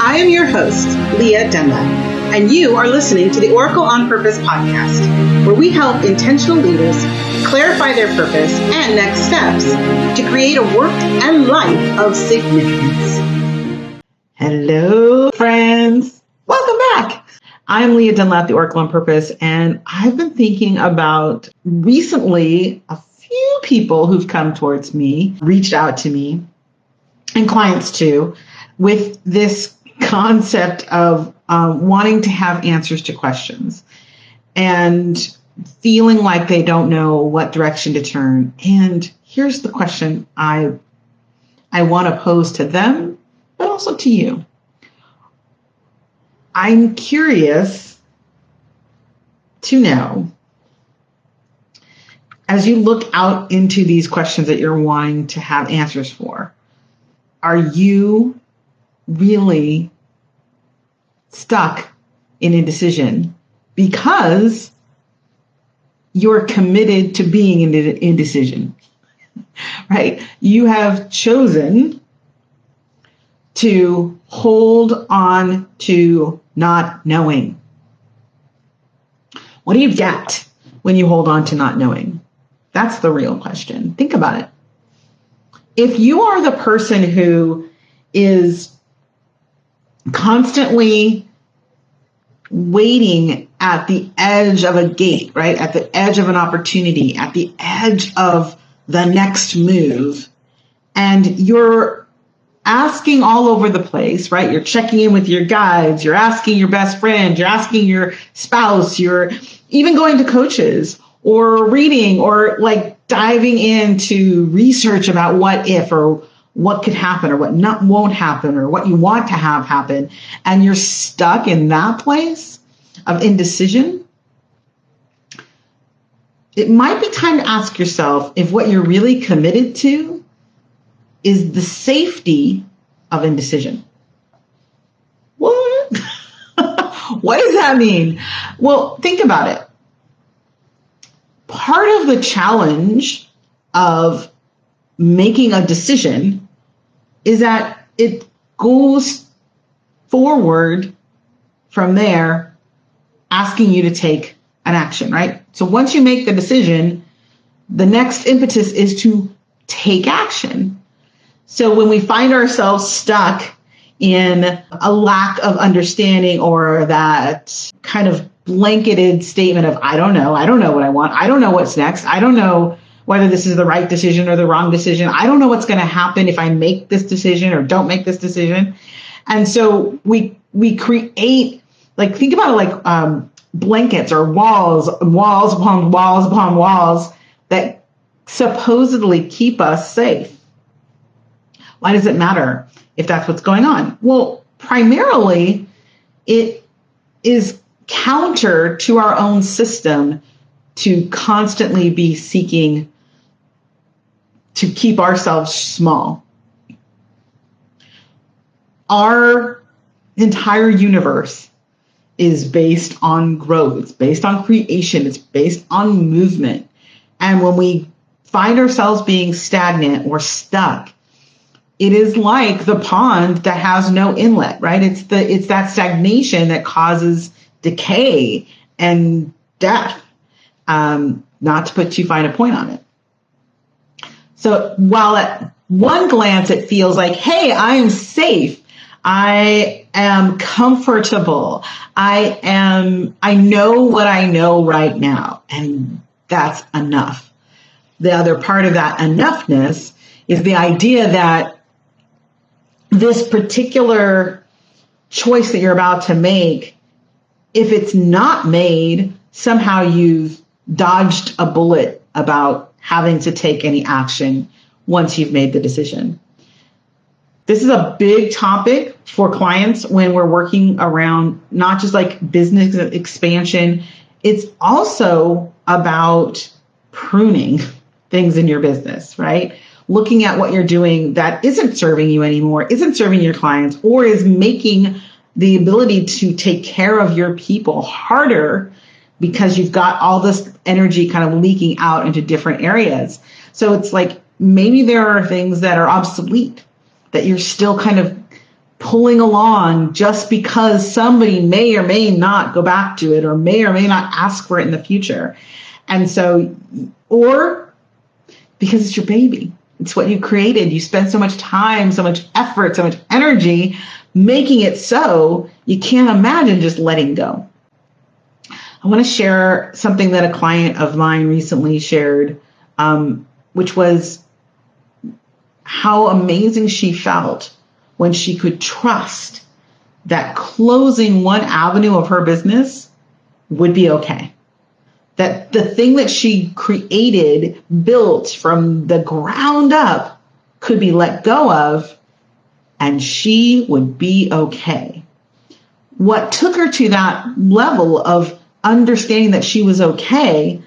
I am your host, Leah Dunlap, and you are listening to the Oracle on Purpose podcast, where we help intentional leaders clarify their purpose and next steps to create a work and life of significance. Hello, friends. Welcome back. I'm Leah Dunlap, the Oracle on Purpose, and I've been thinking about recently a few people who've come towards me, reached out to me, and clients too, with this concept of wanting to have answers to questions and feeling like they don't know what direction to turn. And here's the question I want to pose to them, but also to you. I'm curious to know, as you look out into these questions that you're wanting to have answers for, are you really stuck in indecision because you're committed to being in indecision, right? You have chosen to hold on to not knowing. What do you get when you hold on to not knowing? That's the real question. Think about it. If you are the person who is constantly waiting at the edge of a gate, right? At the edge of an opportunity, at the edge of the next move, and you're asking all over the place, right? You're checking in with your guides, you're asking your best friend, you're asking your spouse, you're even going to coaches or reading or like diving into research about what if or what could happen or what won't happen or what you want to have happen. And you're stuck in that place of indecision. It might be time to ask yourself if what you're really committed to is the safety of indecision. What? What does that mean? Well, think about it. Part of the challenge of making a decision is that it goes forward from there, asking you to take an action, right? So once you make the decision, the next impetus is to take action. So when we find ourselves stuck in a lack of understanding or that kind of blanketed statement of, I don't know what I want, I don't know what's next, I don't know whether this is the right decision or the wrong decision, I don't know what's going to happen if I make this decision or don't make this decision. And so we create, like, think about it like blankets or walls upon walls upon walls that supposedly keep us safe. Why does it matter if that's what's going on? Well, primarily it is counter to our own system to constantly be seeking to keep ourselves small. Our entire universe is based on growth. It's based on creation. It's based on movement. And when we find ourselves being stagnant or stuck, it is like the pond that has no inlet, right? It's that stagnation that causes decay and death. Not to put too fine a point on it. So while at one glance it feels like, hey, I am safe, I am comfortable, I know what I know right now, and that's enough. The other part of that enoughness is the idea that this particular choice that you're about to make, if it's not made, somehow you've dodged a bullet about having to take any action once you've made the decision. This is a big topic for clients when we're working around not just like business expansion. It's also about pruning things in your business, right? Looking at what you're doing that isn't serving you anymore, isn't serving your clients, or is making the ability to take care of your people harder because you've got all this energy kind of leaking out into different areas. So it's like maybe there are things that are obsolete that you're still kind of pulling along just because somebody may or may not go back to it or may not ask for it in the future. And so, or because it's your baby. It's what you created. You spend so much time, so much effort, so much energy making it so you can't imagine just letting go. I want to share something that a client of mine recently shared, which was how amazing she felt when she could trust that closing one avenue of her business would be okay. That the thing that she created, built from the ground up, could be let go of, and she would be okay. What took her to that level of understanding that she was okay,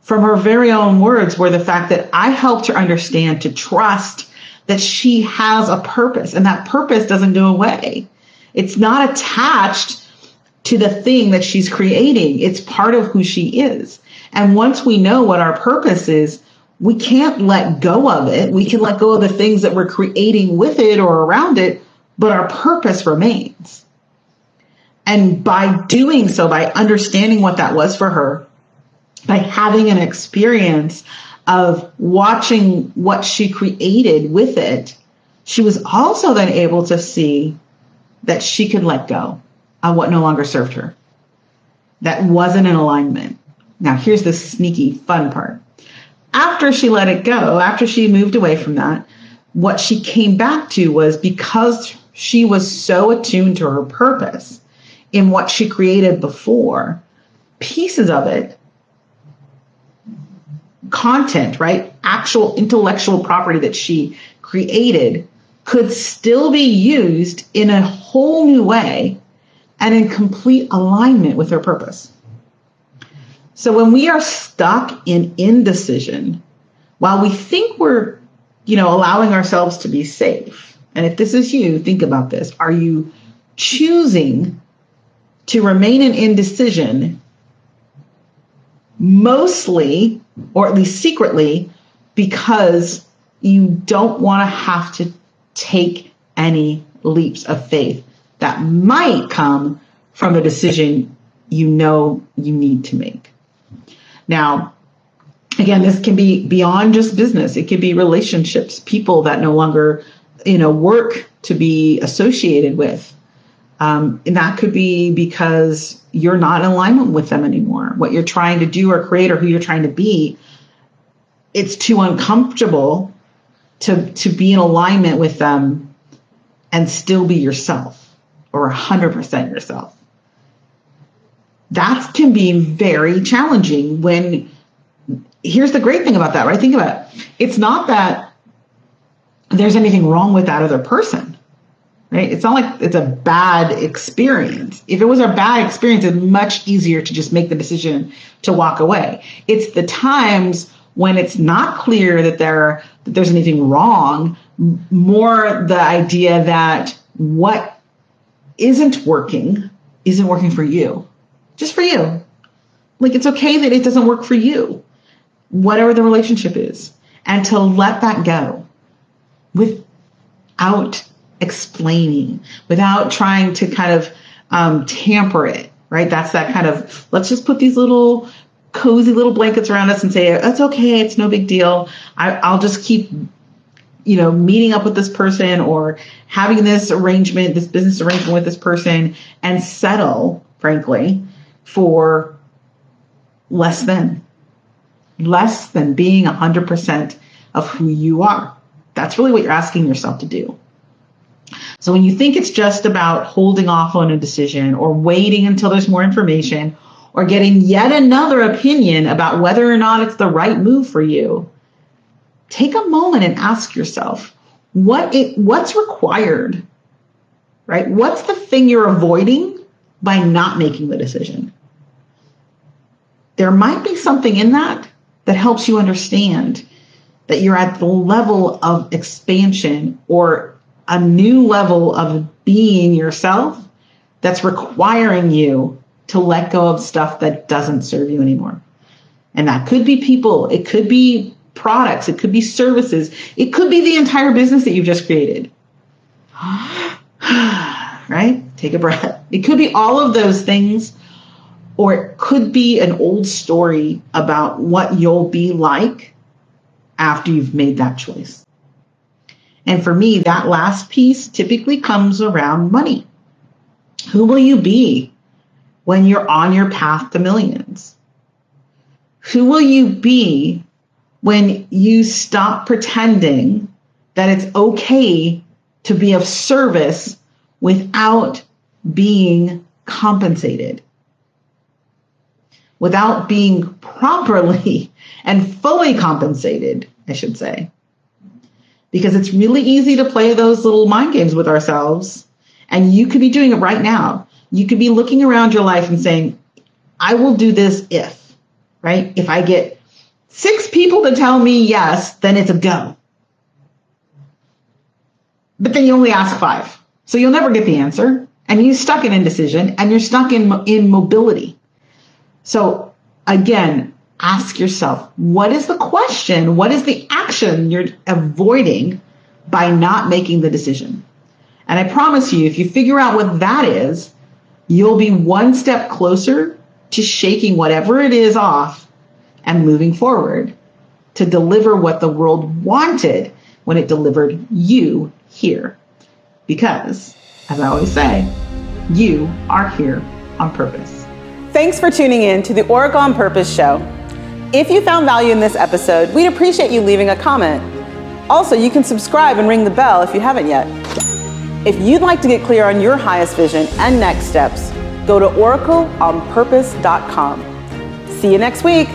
from her very own words, were the fact that I helped her understand to trust that she has a purpose, and that purpose doesn't go away. It's not attached to the thing that she's creating. It's part of who she is. And once we know what our purpose is, we can't let go of it. We can let go of the things that we're creating with it or around it, but our purpose remains. And by doing so, by understanding what that was for her, by having an experience of watching what she created with it, she was also then able to see that she could let go of what no longer served her, that wasn't in alignment. Now, here's the sneaky fun part. After she let it go, after she moved away from that, what she came back to was, because she was so attuned to her purpose in what she created before, pieces of it, content, right? Actual intellectual property that she created could still be used in a whole new way and in complete alignment with her purpose. So when we are stuck in indecision, while we think we're, allowing ourselves to be safe, and if this is you, think about this. Are you choosing to remain in indecision mostly, or at least secretly, because you don't want to have to take any leaps of faith that might come from a decision you know you need to make? Now, again, this can be beyond just business. It could be relationships, people that no longer, work to be associated with. And that could be because you're not in alignment with them anymore. What you're trying to do or create or who you're trying to be, it's too uncomfortable to be in alignment with them and still be yourself, or 100% yourself. That can be very challenging when, here's the great thing about that, right? Think about it. It's not that there's anything wrong with that other person, right? It's not like it's a bad experience. If it was a bad experience, it's much easier to just make the decision to walk away. It's the times when it's not clear that there's anything wrong, more the idea that what isn't working for you. Just for you. Like, it's okay that it doesn't work for you, whatever the relationship is, and to let that go without explaining, without trying to kind of tamper it, right? That's that kind of, let's just put these little cozy little blankets around us and say, it's okay, it's no big deal. I'll just keep, meeting up with this person or having this arrangement, this business arrangement with this person, and settle, frankly, for less than being 100% of who you are. That's really what you're asking yourself to do. So when you think it's just about holding off on a decision or waiting until there's more information or getting yet another opinion about whether or not it's the right move for you, take a moment and ask yourself, what's required, right? What's the thing you're avoiding by not making the decision? There might be something in that helps you understand that you're at the level of expansion or a new level of being yourself that's requiring you to let go of stuff that doesn't serve you anymore. And that could be people, it could be products, it could be services, it could be the entire business that you've just created. Take a breath. It could be all of those things, or it could be an old story about what you'll be like after you've made that choice. And for me, that last piece typically comes around money. Who will you be when you're on your path to millions? Who will you be when you stop pretending that it's okay to be of service without being compensated, without being properly and fully compensated, I should say? Because it's really easy to play those little mind games with ourselves. And you could be doing it right now. You could be looking around your life and saying, I will do this if, right? If I get 6 people to tell me yes, then it's a go. But then you only ask 5. So you'll never get the answer. And you're stuck in indecision, and you're stuck in mobility. So again, ask yourself, what is the question? What is the action you're avoiding by not making the decision? And I promise you, if you figure out what that is, you'll be one step closer to shaking whatever it is off and moving forward to deliver what the world wanted when it delivered you here. Because, as I always say, you are here on purpose. Thanks for tuning in to the Oracle on Purpose show. If you found value in this episode, we'd appreciate you leaving a comment. Also, you can subscribe and ring the bell if you haven't yet. If you'd like to get clear on your highest vision and next steps, go to oracleonpurpose.com. See you next week.